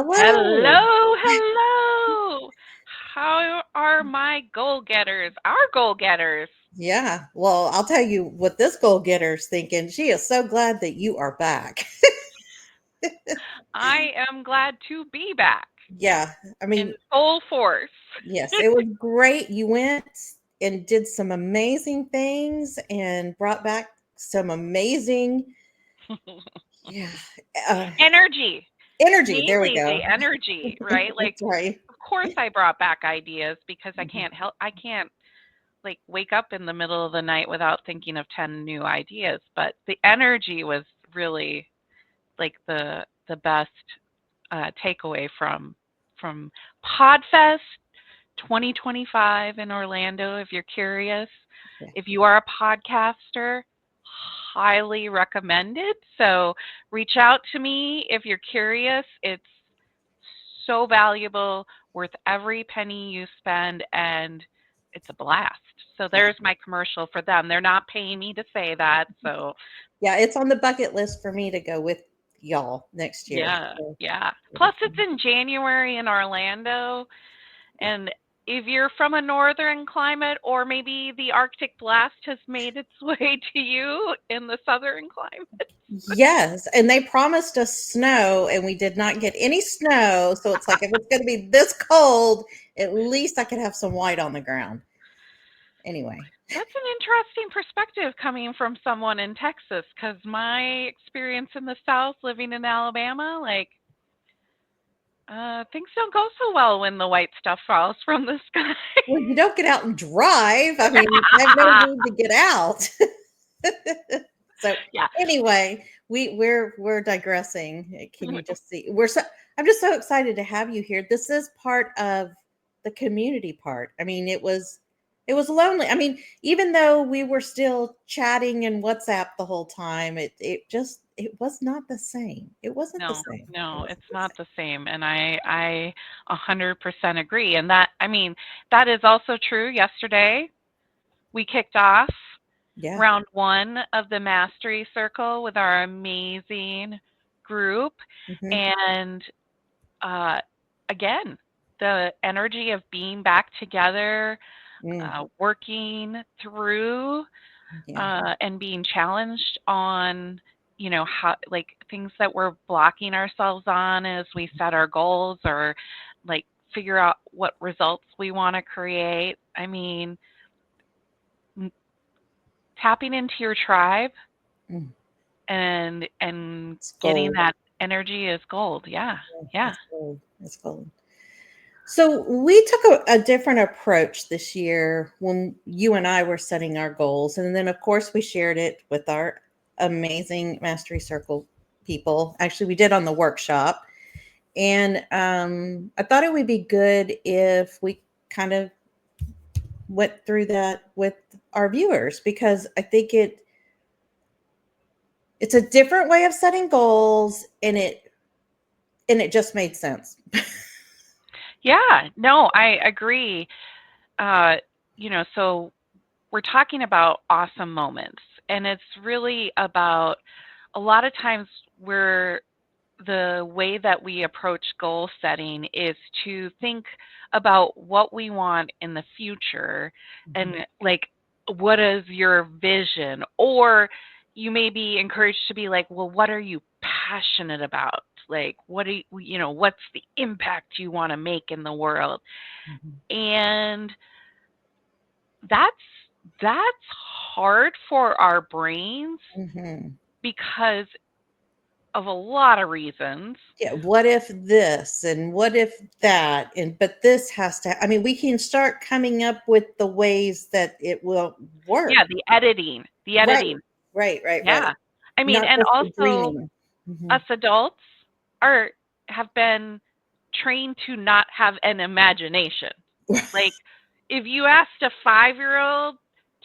Hello. Hello, hello. How are my goal getters? Our goal getters. Yeah. Well, I'll tell you what this goal getter's thinking. She is so glad that you are back. I am glad to be back Yeah. I in mean, full force. yes, it was great. You went and did some amazing things and brought back some amazing, yeah, uh, Energy, energy. There we mainly go. the energy, right? Like, That's right. of course, I brought back ideas because I can't like wake up in the middle of the night without thinking of 10 new ideas. But the energy was really like the best takeaway from Podfest 2025 in Orlando. If you're curious, Yeah. if you are a podcaster, highly recommended. So reach out to me if you're curious. It's so valuable, worth every penny you spend, and it's a blast. So Yeah. there's my commercial for them. They're not paying me to say that. So Yeah. It's on the bucket list for me to go with y'all next year. yeah, So yeah. it'll be Plus, it's fun. in January in Orlando. Yeah. And if you're from a northern climate, or maybe the Arctic blast has made its way to you in the southern climate. Yes, and they promised us snow, and we did not get any snow. So it's like if it's going to be this cold, at least I could have some white on the ground. Anyway, That's an interesting perspective coming from someone in Texas, because my experience in the South, living in Alabama, like, things don't go so well when the white stuff falls from the sky. well, you don't get out and drive. I mean, I have no need to get out. So Yeah. anyway, we're digressing. Can you just see? I'm just so excited to have you here. This is part of the community part. I mean, it was lonely. I mean, even though we were still chatting in WhatsApp the whole time, it was not the same. It wasn't the No, same. It no, wasn't it's the not same. the same. And I 100% agree. And that, I mean, that is also true. Yesterday, we kicked off Yeah. round one of the Mastery Circle with our amazing group. Hmm. And uh, again, the energy of being back together, Mm, working through yeah. and being challenged on, how, like, things that we're blocking ourselves on as we set our goals, or like figure out what results we want to create. I mean, m- tapping into your tribe Mm, and it's getting gold. that energy is gold. Yeah. Yeah, Yeah. it's gold. It's gold. So we took a different approach this year when you and I were setting our goals. And then, of course, we shared it with our amazing Mastery Circle people. Actually, we did on the workshop. And I thought it would be good if we kind of went through that with our viewers because I think it's a different way of setting goals and it just made sense. Yeah. No, I agree. Uh, so we're talking about awesome moments, and it's really about, a lot of times, we're the way that we approach goal setting is to think about what we want in the future, and, Mhm. like, what is your vision? Or you may be encouraged to be like, well, what are you passionate about? Like, what do what's the impact you want to make in the world? Mhm. And that's that's hard for our brains Mhm. because of a lot of reasons. Yeah, what if this and what if that? And but this has to, I mean, we can start coming up with the ways that it will work. Yeah, the Right. editing. Right, right, right. Yeah. I mean, Not and just the also, dreaming. Mhm. us adults are have been trained to not have an imagination. Like, if you asked a 5-year-old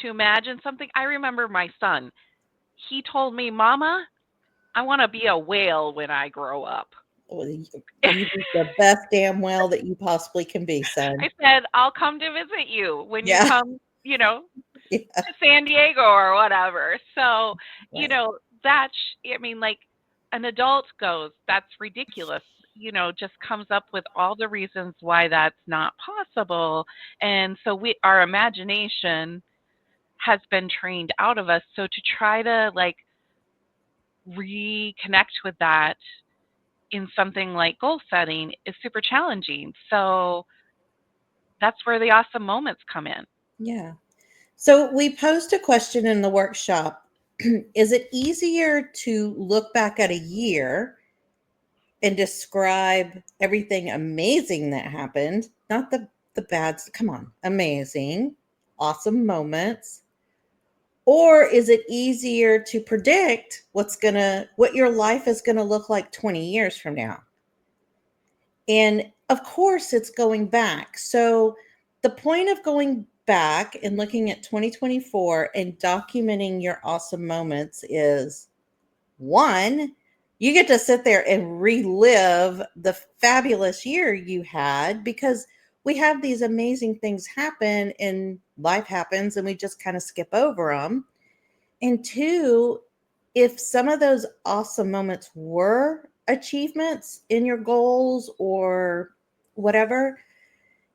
to imagine something, I remember my son. He told me, "Mama, I want to be a whale when I grow up." Well, you be the best damn well that you possibly can be, son. I said, "I'll come to visit you when you Yeah. come, Yeah. to San Diego or whatever." So, Right. that's, I mean, like, an adult goes, "That's ridiculous. just comes up with all the reasons why that's not possible. And so our imagination has been trained out of us. So to try to like reconnect with that in something like goal setting is super challenging. So that's where the awesome moments come in. Yeah. So we posed a question in the workshop. Is it easier to look back at a year and describe everything amazing that happened, not the bad, come on, amazing, awesome moments, or is it easier to predict what your life is going to look like 20 years from now? And of course, it's going back. So, the point of going back and looking at 2024 and documenting your awesome moments is one, you get to sit there and relive the fabulous year you had because we have these amazing things happen and life happens and we just kind of skip over them. And two, if some of those awesome moments were achievements in your goals or whatever,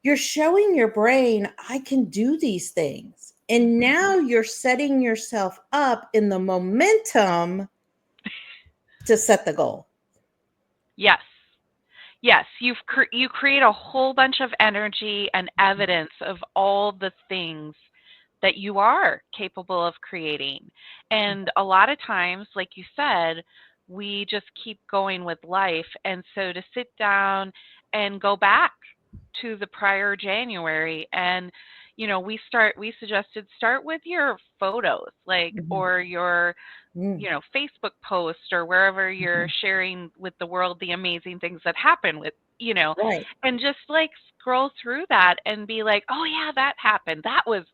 you're showing your brain, I can do these things. And now you're setting yourself up in the momentum to set the goal. Yes. Yes, you create a whole bunch of energy and evidence of all the things that you are capable of creating. And a lot of times, like you said, we just keep going with life. And so to sit down and go back to the prior January and we suggested start with your photos, like Mhm. or your Mm, Facebook post or wherever you're mhm. sharing with the world the amazing things that happen Right. and just like scroll through that and be like, oh yeah, that happened. That was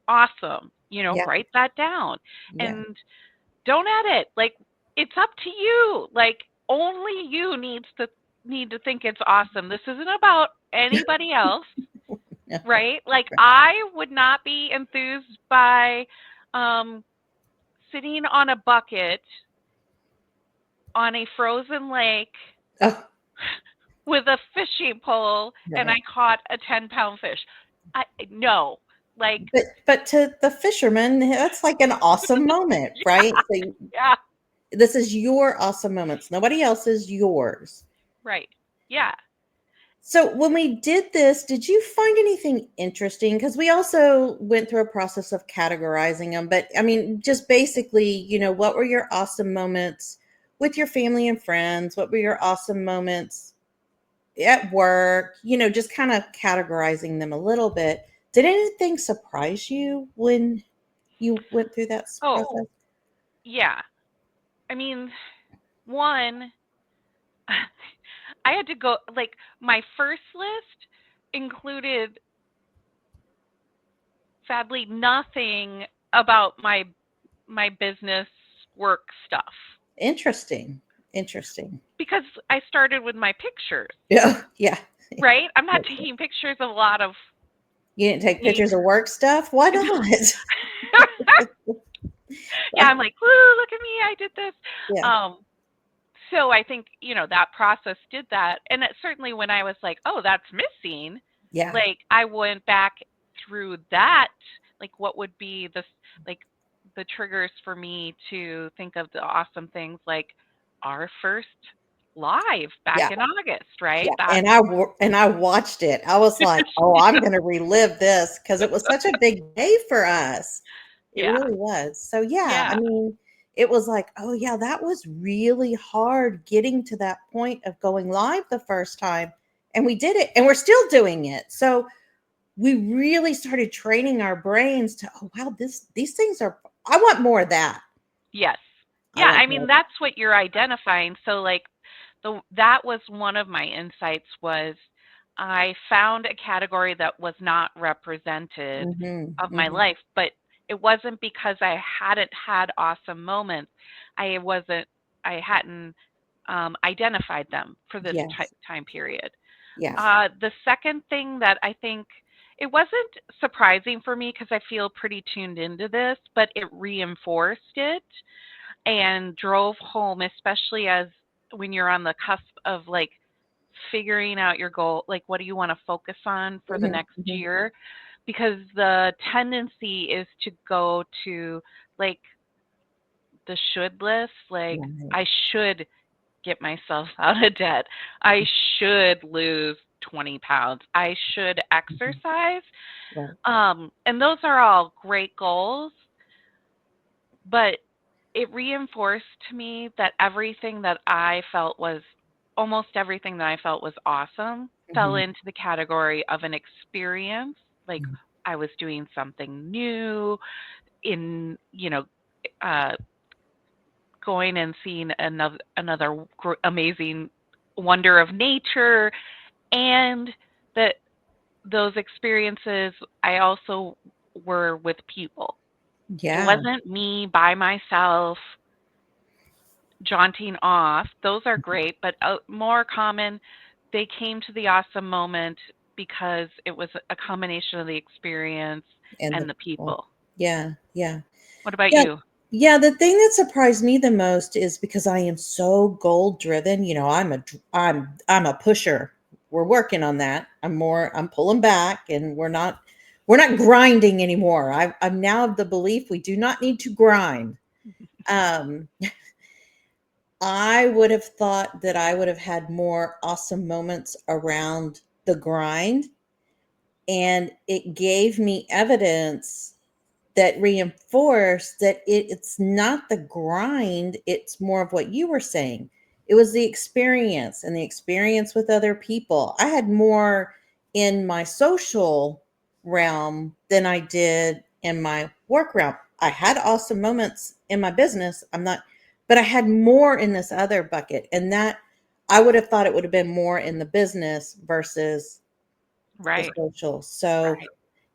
awesome. Yeah. Write that down Yeah. and don't edit. Like it's up to you. Like only you need to think it's awesome. This isn't about anybody else, Yeah. right? Like Right. I would not be enthused by um sitting on a bucket on a frozen lake Oh, with a fishing pole and I right. caught a 10-pound fish. I no. Like But to the fisherman, that's like an awesome moment, right? yeah, So yeah, this is your awesome moments. Nobody else's, yours. right. Yeah. So when we did this, did you find anything interesting? Because we also went through a process of categorizing them. But I mean, just basically, what were your awesome moments with your family and friends? What were your awesome moments at work? Just kind of categorizing them a little bit. Did anything surprise you when you went through that Oh, process? yeah. I mean, one I had to go like my first list included sadly nothing about my business work stuff Interesting. Interesting. because I started with my pictures, Yeah. Yeah. right? I'm not taking pictures of a lot of You didn't take me. pictures of work stuff? Why not? Yeah, I'm like, "Woo, look at me, I did this." Yeah. Um, so I think, that process did that, and it certainly when I was like, "Oh, that's missing," Yeah. like, I went back through that, like, what would be like, the triggers for me to think of the awesome things, like our first live back Yeah. in August, right? Yeah. That And I watched it. I was like, "Oh, I'm gonna relive this because it was such a big day for us." It Yeah, really was. So, yeah, I yeah, mean, it was like, "Oh, yeah, that was really hard getting to that point of going live the first time, and we did it, and we're still doing it." So, we really started training our brains to, "Oh, wow, these things are I want more of that. yes. I Yeah, want I more mean, of that." that's what you're identifying, so, like, that was one of my insights was I found a category that was not represented Mhm, of my mhm. life, but it wasn't because I hadn't had awesome moments. I wasn't I hadn't, identified them for this Yes. time period. Yeah. The second thing that I think it wasn't surprising for me because I feel pretty tuned into this, but it reinforced it and drove home, especially as when you're on the cusp of like figuring out your goal, like what do you want to focus on for the Mhm, next mhm. year? Because the tendency is to go to like the should list, like Right. I should get myself out of debt. I should lose 20 pounds. I should Mhm. exercise. Right. And those are all great goals, but it reinforced to me that everything that I felt was almost everything that I felt was awesome fell Mhm, into the category of an experience. Like mhm. I was doing something new in, uh, going and seeing another amazing wonder of nature, and that those experiences I also were with people. It Yeah. wasn't me by myself jaunting off. Those are great, but more common, they came to the awesome moment because it was a combination of the experience And the and the people. people. Yeah, yeah. What about Yeah. you? Yeah, the thing that surprised me the most is because I am so goal driven, I'm a pusher. We're working on that. I'm pulling back and we're not grinding anymore. I'm now of the belief we do not need to grind. Um I would have thought that I would have had more awesome moments around the grind, and it gave me evidence that reinforced that it's not the grind, it's more of what you were saying. It was the experience and the experience with other people. I had more in my social realm than I did in my work realm. I had awesome moments in my business. But I had more in this other bucket. And that I would have thought it would have been more in the business versus the Right, social. So, right,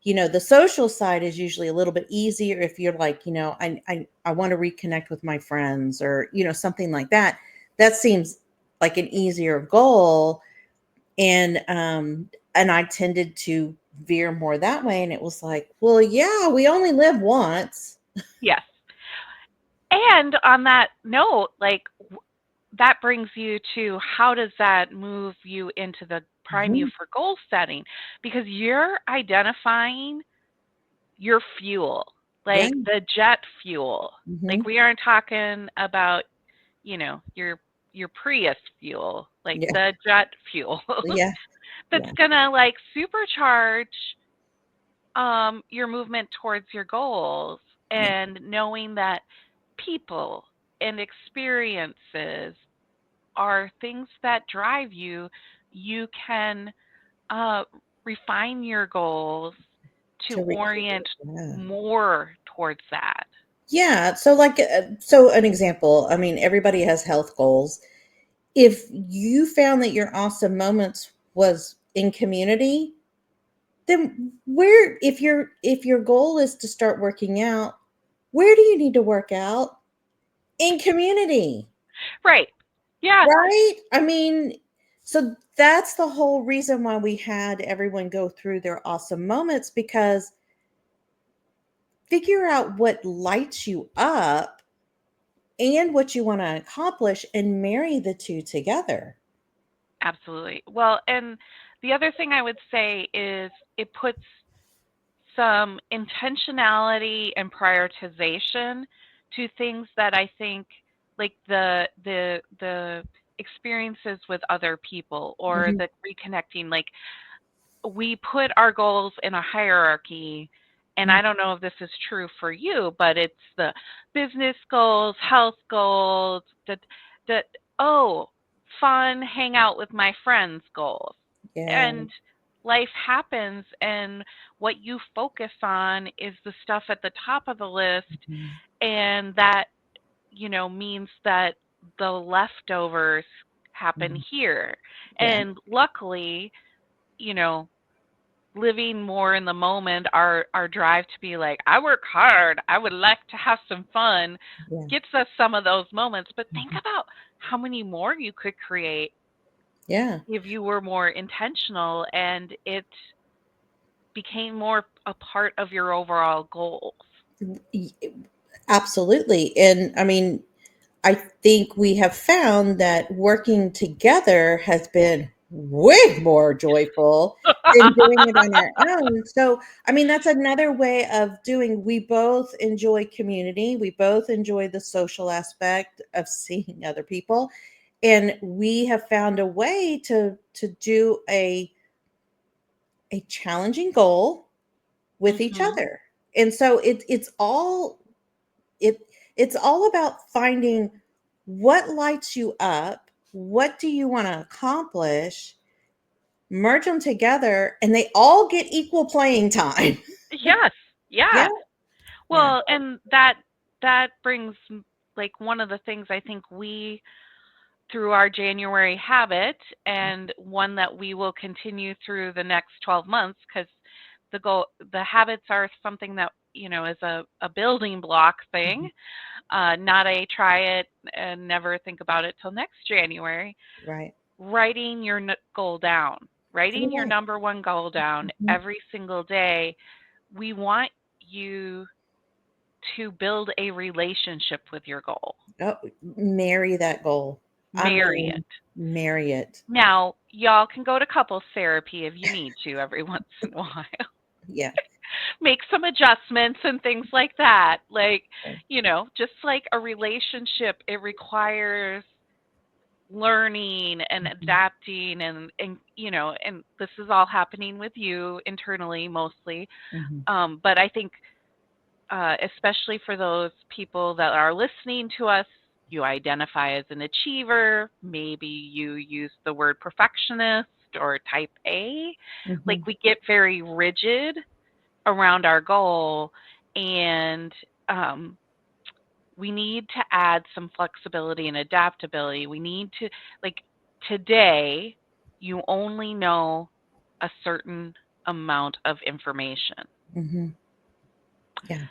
the social side is usually a little bit easier if you're like, I want to reconnect with my friends or, something like that. That seems like an easier goal. And I tended to veer more that way. And it was like, well, yeah, we only live once. yes. And on that note, like that brings you to how does that move you into the prime you Mhm. for goal setting? Because you're identifying your fuel, Yeah. like the jet fuel. Like Hmm. we aren't talking about, your Prius fuel, like Yeah. the jet fuel Yeah. that's Yeah. gonna like supercharge your movement towards your goals, Yeah. and knowing that people and experiences are things that drive you, you can uh, refine your goals to To orient recreate. Yeah. more towards that. Yeah. So an example, I mean, everybody has health goals. If you found that your awesome moments was in community, then if your goal is to start working out, where do you need to work out? In community, Right. Yeah. right? I mean, so that's the whole reason why we had everyone go through their awesome moments, because figure out what lights you up and what you want to accomplish and marry the two together. Absolutely. Well, and the other thing I would say is it puts some intentionality and prioritization to things that I think, like the experiences with other people or Mhm. the reconnecting, like we put our goals in a hierarchy, and Mhm. I don't know if this is true for you, but it's the business goals, health goals, that oh, fun, hang out with my friends goals. Yeah. And life happens, and what you focus on is the stuff at the top of the list, Mhm. and that, means that the leftovers happen Mhm. here. Yeah. And luckily, you know, living more in the moment, our drive to be like, I work hard, I would like to have some fun, Yeah. gets us some of those moments. But think Mhm. about how many more you could create Yeah. if you were more intentional and it became more a part of your overall goals. Y- Absolutely. And I mean, I think we have found that working together has been way more joyful than doing it on our own. So, I mean, that's another way of doing. We both enjoy community. We both enjoy the social aspect of seeing other people, and we have found a way to do a challenging goal with each Mhm. other. And so it it's all about finding what lights you up, what do you want to accomplish, merge them together, and they all get equal playing time. Yes. Yeah, Yeah. yeah. Well, and that brings like one of the things I think we through our January habit, and one that we will continue through the next 12 months, because the habits are something that, is a building block thing, Mhm. not a try it and never think about it till next January. Right. Writing your goal down, Every writing your day. number one goal down Mhm. every single day. We want you to build a relationship with your goal. Oh, marry that goal. I Marry mean, it. marry it. Now, y'all can go to couples therapy if you need to every once in a while. Yeah. Make some adjustments and things like that. Like, Okay. just like a relationship, it requires learning and Mhm. adapting, and this is all happening with you internally mostly. Mhm. But I think especially for those people that are listening to us, you identify as an achiever, maybe you use the word perfectionist or type A. Like, Mhm. we get very rigid around our goal, and um, we need to add some flexibility and adaptability. We need to, like, today, you only know a certain amount of information. Mhm. Yeah.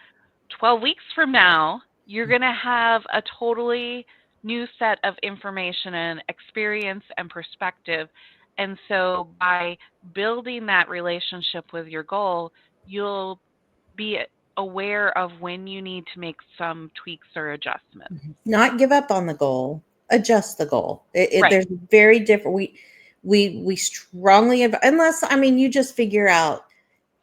12 weeks from now, you're going to have a totally new set of information and experience and perspective. And so, by building that relationship with your goal, you'll be aware of when you need to make some tweaks or adjustments. Mhm. Not give up on the goal, adjust the goal. Right. There's very different. We strongly unless I mean you just figure out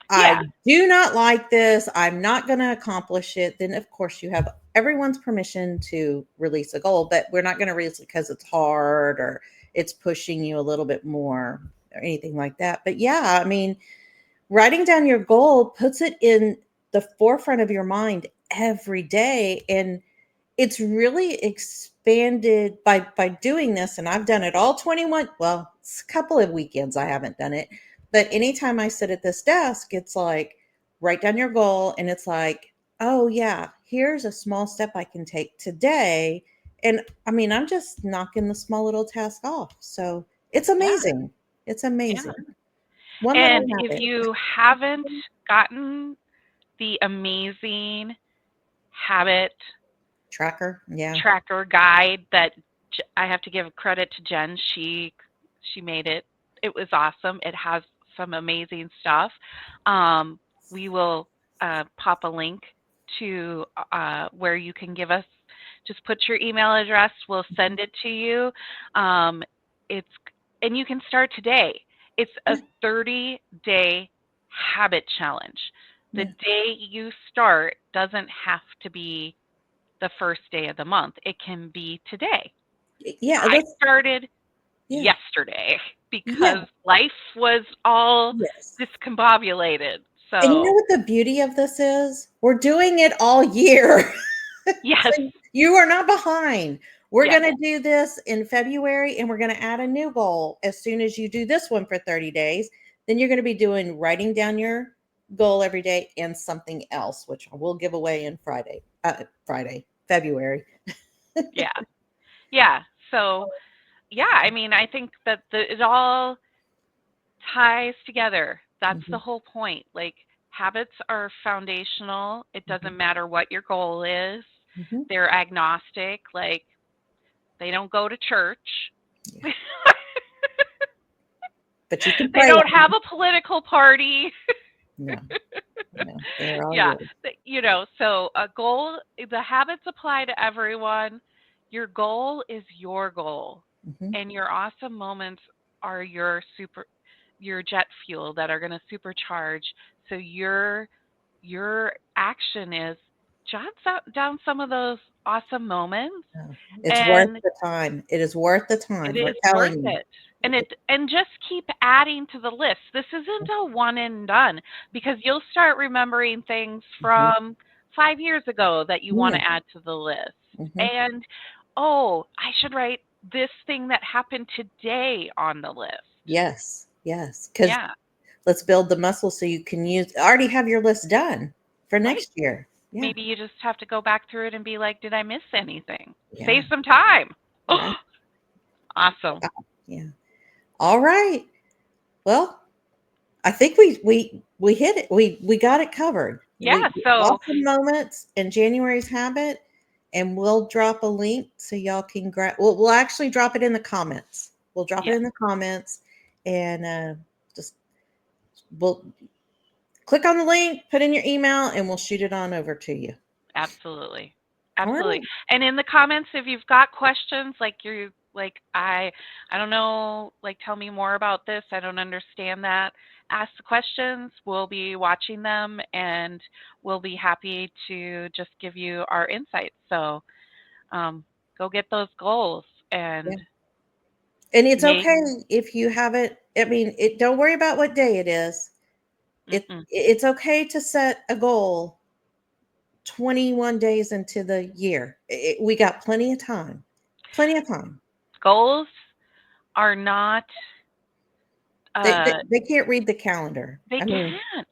I Yeah. do not like this. I'm not going to accomplish it. Then of course you have everyone's permission to release a goal, but we're not going to release it because it's hard or it's pushing you a little bit more or anything like that. But yeah, I mean, writing down your goal puts it in the forefront of your mind every day, and it's really expanded by doing this, and I've done it all 21, well, it's a couple of weekends I haven't done it, but anytime I sit at this desk, it's like, write down your goal, and it's like, oh, yeah, here's a small step I can take today, and, I mean, I'm just knocking the small little task off, so it's Yeah. amazing. It's Yeah. amazing. One little And if habit. you haven't gotten the amazing habit Tracker, yeah. tracker guide that I have to give credit to Jen. She made it. It was awesome. It has some amazing stuff. We will pop a link to where you can give us. Just put your email address. We'll Mhm. send it to you. It's and you can start today. It's a Yeah, 30-day habit challenge. The yeah, day you start doesn't have to be the first day of the month. It can be today. yeah, I that's started yeah, yesterday yeah, because life was all yes. discombobulated. And you know So, what the beauty of this is? We're doing it all year. yes, So you are not behind. We're yes, going to do this in February and we're going to add a new goal as soon as you do this one for 30 days. Then you're going to be doing writing down your goal every day and something else, which I will give away in February. yeah, yeah. So, yeah, I mean, I think that it all ties together. That's the Mhm, whole point. Like, habits are foundational. It mhm, doesn't matter what your goal is, mhm. they're agnostic. Like, they don't go to church. Yeah. But you can They pray don't on have them. a political party. No, no, they're all Yeah, yours. so a goal, the habits apply to everyone. Your goal is your goal, Mhm. and your awesome moments. are your jet fuel that are going to supercharge. So your action is down some of those awesome moments, Oh, it's worth and the time. It is worth the it time. We're is worth telling you. it. And just keep adding to the list. This isn't a one and done, because you'll start remembering things Mhm. from 5 years ago that you want Yeah. to add to the list. Mhm. And oh, I should write this thing that happened today on the list. Yes. Yes. Because Yeah, let's build the muscle so you can already have your list done for right. next year. Yeah. Maybe you just have to go back through it and be like, did I miss anything? Yeah. Save some time. Right. Awesome. Yeah. All right. Well, I think we hit it. We got it covered. Yeah, We so awesome moments in January's habit, and we'll drop a link so y'all can grab. We'll actually drop it in the comments. We'll drop it yeah, in the comments, and just we'll click on the link, put in your email, and we'll shoot it on over to you. absolutely. All Absolutely. right. And in the comments, if you've got questions, like you're like, I don't know, like tell me more about this. I don't understand that. Ask the questions. We'll be watching them, and we'll be happy to just give you our insights. So go get those goals Yeah. and And it's make okay if you haven't. I mean, don't worry about what day it is. mm-mm. It's okay to set a goal 21 days into the year. We got plenty of time. Plenty of time. Goals are not uh They can't read the calendar. they I mean, can't.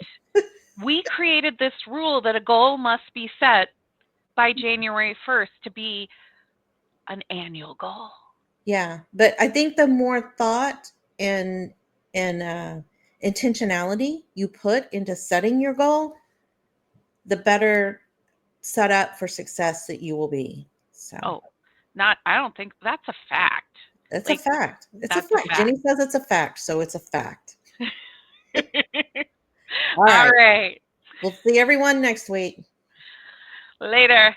We created this rule that a goal must be set by January 1st to be an annual goal. yeah, but I think the more thought and intentionality you put into setting your goal, the better set up for success that you will be. So Oh, not I don't think that's a fact. it's a Like fact. It's a that's a fact. fact. Jenny says it's a fact, so it's a fact. All All right. right. We'll see everyone next week. Later.